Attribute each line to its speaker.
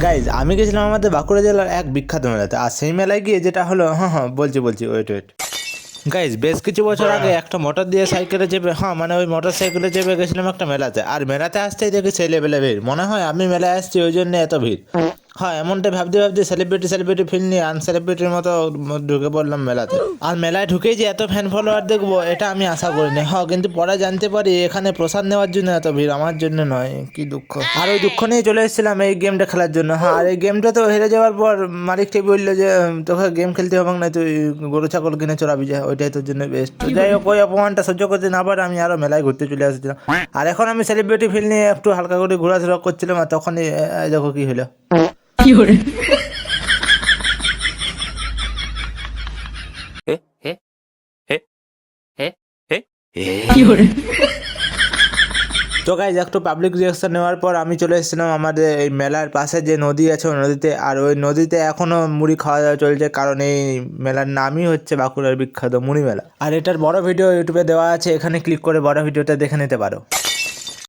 Speaker 1: Guys আমি গেছিলাম আমাদের বাঁকুড়া জেলার এক বিখ্যাত মেলাতে, আর সেই মেলায় গিয়ে যেটা হলো, বলছি ওয়েট গাইজ, বেশ কিছু বছর আগে একটা মোটর দিয়ে সাইকেলে চেপে ওই মোটর সাইকেলে চেপে গেছিলাম একটা মেলাতে। আর মেলাতে আসতেই দেখি সেই লেভেলে ভিড়, মনে হয় আমি মেলায় আসছি ওই জন্য এত ভিড়। এমনটাই ভাবতে সেলিব্রিটি ফিল নিয়ে আনসেলিব্রিটির মতো ঢুকে পড়লাম মেলাতে। আর মেলায় ঢুকেই যে এত ফ্যান ফলোয়ার দেখবো এটা আমি আশা করিনি। কিন্তু পরে জানতে পারি এখানে প্রসাদ নেওয়ার জন্য এত ভিড়, আমার জন্য নয়। কি দুঃখ। আর ওই দুঃখ নিয়ে চলে এসেছিলাম এই গেমটা খেলার জন্য। আর এই গেমটা তো হেরে যাওয়ার পর মালিকটি বললো যে তোকে গেম খেলতে হবে না, তুই গরু ছাগল কিনে চড়াবি, যা ওইটাই তোর জন্য বেস্ট। যাই হোক, ওই অপমানটা সহ্য করতে না পারে আমি আরো মেলায় ঘুরতে চলে আসছিলাম। আর এখন আমি সেলিব্রিটি ফিল নিয়ে একটু হালকা করে ঘোরাফেরা করছিলাম, আর তখনই দেখো কি হলো। তো গাইজ, একটু পাবলিক রিয়াকশন নেওয়ার পর আমি চলে এসেছিলাম আমাদের এই মেলার পাশে যে নদী আছে ওই নদীতে। আর ওই নদীতে এখনো মুড়ি খাওয়া দাওয়া চলছে, কারণ এই মেলার নামই হচ্ছে বাঁকুড়ার বিখ্যাত মুড়ি মেলা। আর এটার বড় ভিডিও ইউটিউবে দেওয়া আছে, এখানে ক্লিক করে বড় ভিডিওটা দেখে নিতে পারো।